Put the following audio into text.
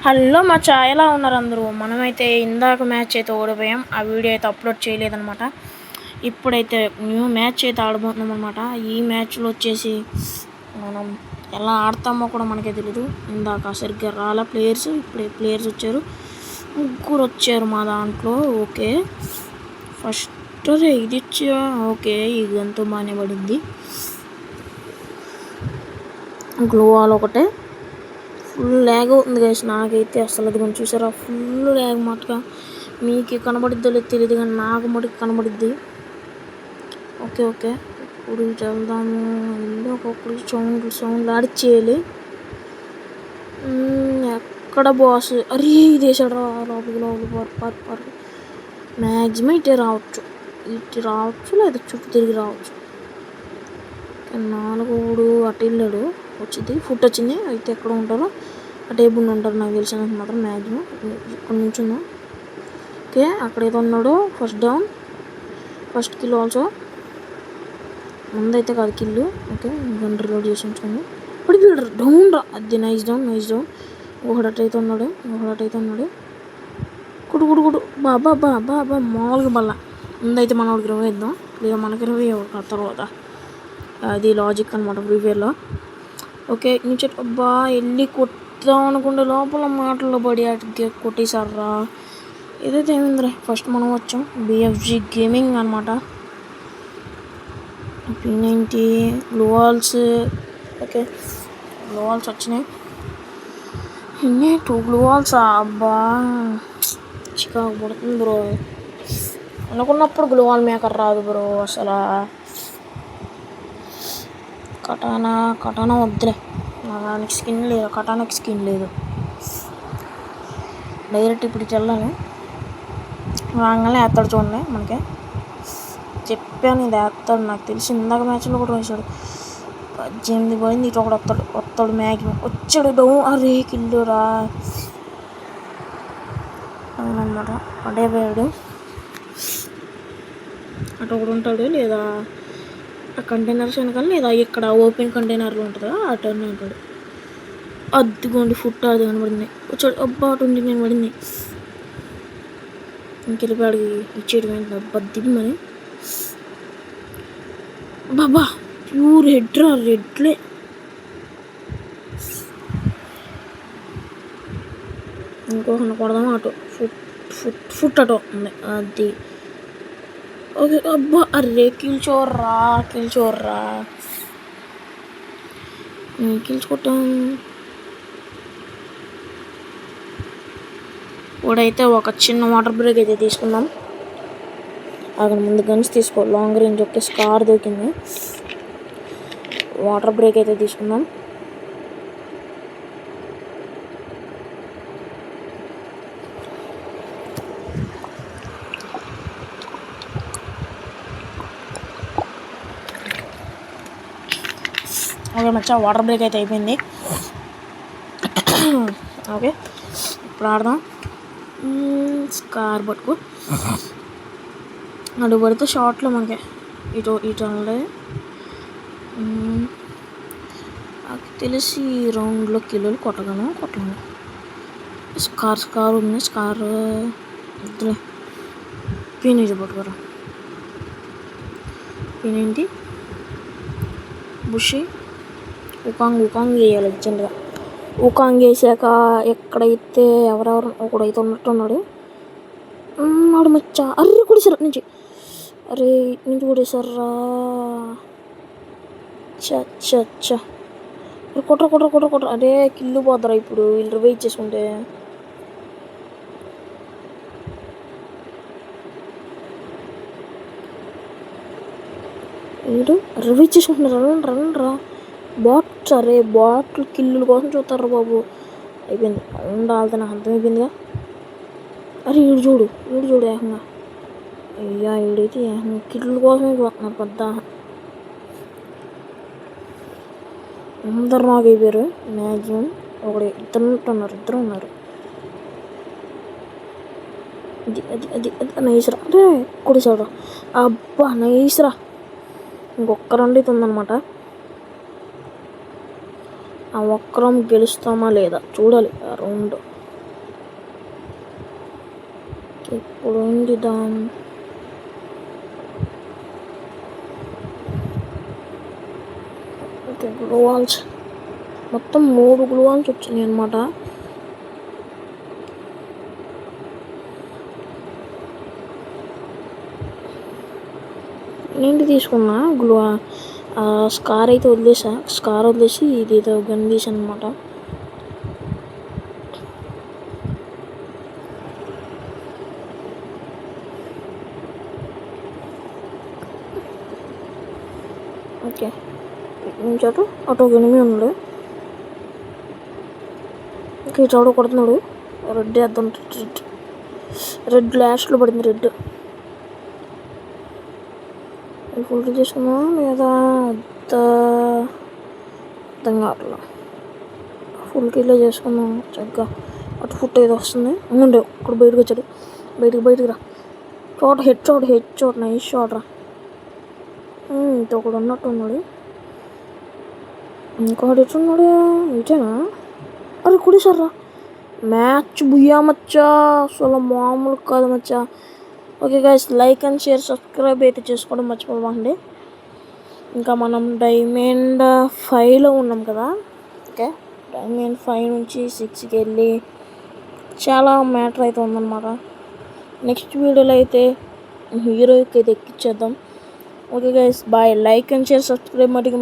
Hello మచ్చా, ఎలా ఉన్నారు అందరూ? మనమైతే ఇందాక మ్యాచ్ అయితే ఓడిపోయాం. ఆ వీడియో అయితే అప్లోడ్ చేయలేదన్నమాట. ఇప్పుడైతే న్యూ మ్యాచ్ అయితే ఆడబోతున్నాం అనమాట. ఈ మ్యాచ్లో వచ్చేసి మనం ఎలా ఆడతామో కూడా మనకే తెలీదు. ఇందాక సరిగ్గా రాలా ప్లేయర్స్, ఇప్పుడే ప్లేయర్స్ వచ్చారు. ముగ్గురు వచ్చారు మా దాంట్లో. ఓకే, ఫస్ట్ ఇది ఇచ్చా. ఓకే, ఇది ఎంతో బాగానే పడింది. గ్లో వాల్ ఒకటే ఫుల్ ల్యాగ్ అవుతుంది గైస్. నాకైతే అసలు అది కొంచెం చూసారా, ఫుల్ ల్యాగ్ మటుగా. మీకు కనబడిద్దో లేదు తెలియదు, కానీ నాకు మటుకు కనబడిద్ది. ఓకే ఓకే, ఇప్పుడు వెళ్దాము. వెళ్ళి ఒక్కొక్కటి సౌండ్లు ఆడిచ్చేయాలి. ఎక్కడ బాస్? అరే ఇది వేసాడు రా లోపలికి పర్ మ్యాక్సిమం ఇటే రావచ్చు, లేదా చుట్టూ తిరిగి రావచ్చు. 4 అటు వెళ్ళాడు. వచ్చింది ఫుట్ వచ్చింది. అయితే ఎక్కడ ఉంటారో ఆ టేబుల్ ఉంటారు నాకు తెలిసినంత మాత్రం. మ్యాక్సిమం ఇక్కడ నుంచి ఉందా. ఓకే, అక్కడ ఏదో ఉన్నాడు. First down, first kill also. ముందైతే కాదు కిల్లు. ఓకే, గన్ రీలోడ్ చేసి ఉంచుకోండి. ఇప్పుడు డౌన్ రా. అది నైస్ డౌన్. ఒకడు అటైతే ఉన్నాడు. కుడు బాబా మామూలుగా బల్ల. ముందైతే మన వాడికి 20 ఇద్దాం, లేదా మనకి 20 తర్వాత. అది లాజిక్ అనమాట ఫ్రీ ఫైర్లో. ఓకే, నుంచి అబ్బా వెళ్ళి కొట్టాం అనుకుంటే లోపల మాటల్లో పడి అటు కొట్టేశారా. ఏదైతే ఏమైందిరా, ఫస్ట్ మనం వచ్చాం. బిఎఫ్జి గేమింగ్ అనమాట. P90 గ్లోవాల్స్. ఓకే, గ్లోవాల్స్ వచ్చినాయి. 2 గ్లోవాల్స్. అబ్బా చికాకు పడుతుంది బ్రో. అనుకున్నప్పుడు గ్లోవాల్ మేకర్ రాదు బ్రో అసలు. కటానా వద్దులే, దానికి స్కిన్ లేదు. కటానాకి స్కిన్ లేదు. డైరెక్ట్ ఇప్పుడు వెళ్ళాలి. రాగానే వేస్తాడు చూడండి. మనకి చెప్పాను ఇది వేస్తాడు, నాకు తెలిసి. ఇందాక మ్యాచ్లో కూడా వేసాడు. 18 పోయింది. ఇటు ఒకడు వస్తాడు మ్యాక్సిమం. వచ్చాడు డౌన్. అరే కిల్లురా. అవునమాట, అడే పోయాడు. అటు ఒకడు ఉంటాడు, లేదా ఆ కంటైనర్స్ వెనకాల, లేదా ఇక్కడ ఓపెన్ కంటైనర్లు ఉంటుందా అటు ఉంటాడు. అద్దుకోండి ఫుట్ అది కనబడింది. వచ్చాడు. అబ్బా 29 పడింది. ఇంకెళ్ళిపోయాడికి ఇచ్చేది అబ్బా దిమ్మని. బాబా ప్యూర్ హెడ్రా, రెడ్లే. ఇంకొకటి కొడదామా? అటు ఫుట్ అటో ఉంది అది. ఓకే, అబ్బా అర్రే కిల్చోర్రా. కిల్చుకుంటాం. ఇప్పుడైతే ఒక చిన్న వాటర్ బ్రేక్ అయితే తీసుకుందాం. అక్కడ ముందు గన్స్ తీసుకో. లాంగ్ రేంజ్ ఒకటి స్కార్ దొరికింది. వాటర్ బ్రేక్ అయితే తీసుకుందాం. ఓకే మచ్చా, వాటర్ బ్రేక్ అయితే అయిపోయింది. ఓకే, ఇప్పుడు ఆడదాం. స్కార్ పట్టుకో. అడుగు పడితే షార్ట్లో మనకి ఇటు ఉండే. నాకు తెలిసి రౌండ్లో కిలోలు కొట్టలేను. స్కార్ ఉంది. స్కార్ వద్దులే. P90 పట్టుకోరా. P90 బుషి ఉకాంగ్ వేయాలి అర్జెంట్గా. ఉకాంగ్ వేసాక ఎక్కడైతే ఒకడైతే ఉన్నట్టున్నాడు. వాడు మచ్చా. అర్రే కొడేసారు నుంచి. నుంచి కొడేసారా. చచ్చా కొట్ర. అదే కిల్లు పోతారా ఇప్పుడు వీళ్ళు వెయిట్ చేసుకుంటే. వీడు రివైవ్ చేసుకుంటున్నారు. రా బాట్. అరే బాట్లు కిల్లుల కోసం చూస్తారా బాబు. అయిపోయింది. ఉండాలి, నాకు అర్థమైపోయిందిగా. అరే వీడు చూడు ఏకంగా. అయ్యా వీడైతే ఏకంగా కిల్లుల కోసమే చూస్తున్నారు పెద్ద. అందరు నాకు అయిపోయారు మ్యాక్సిమం. ఇద్దరు ఉన్నారు. అది నైస్ రా. అరే కొడిసాడు. అబ్బా నైస్ రా. ఇంకొక్క రౌండ్ అయితే ఉందన్నమాట. ఆ ఒక్క రౌండ్ గెలుస్తామా లేదా చూడాలి. ఆ రౌండ్ ఇప్పుడు ఉంది దాని ఓకే గ్లూవాల్స్ మొత్తం 3 గ్లూవాల్స్ వచ్చినాయి అనమాట. ఏంటి తీసుకున్నా స్కార్ అయితే వదిలేసి ఇది ఏదో గన్ తీసాను అనమాట. ఓకే చోటు అటు ఒక ఎనిమిది ఉన్నాడు. ఓకే చోటు కొడుతున్నాడు. రెడ్ వేద్దాం. రెడ్ లాస్ట్లో పడింది. రెడ్ ఫుల్ చేసుకున్నా లేదా అర్థం కావట్లా. ఫుల్ కిల్లో చేసుకున్నాం చక్కగా. అటు ఫుట్ ఏదో వస్తుంది. ఉండే ఇక్కడ బయటకు వచ్చాడు. బయటికి రా. హెడ్ షాట్ నైస్ షాట్ రా. ఇంకొకడు ఉన్నట్టు ఉన్నాడు. ఇంకొకటి ఎట్టున్నాడు ఇటేనా? అరే కుడేశారా. మ్యాచ్ బుయ్యా మచ్చా. అసలు మామూలు కాదు మచ్చా. Okay guys, like and share subscribe అయితే చేసుకోవడం మర్చిపోకండి. ఇంకా మనం డైమండ్ 5లో ఉన్నాం కదా. ఓకే డైమండ్ 5 నుంచి 6కి వెళ్ళి చాలా మ్యాటర్ అయితే ఉందన్నమాట. నెక్స్ట్ వీడియోలో అయితే హీరోకి అయితే ఎక్కిచ్చేద్దాం. Okay guys bye. Like and share subscribe మటుకు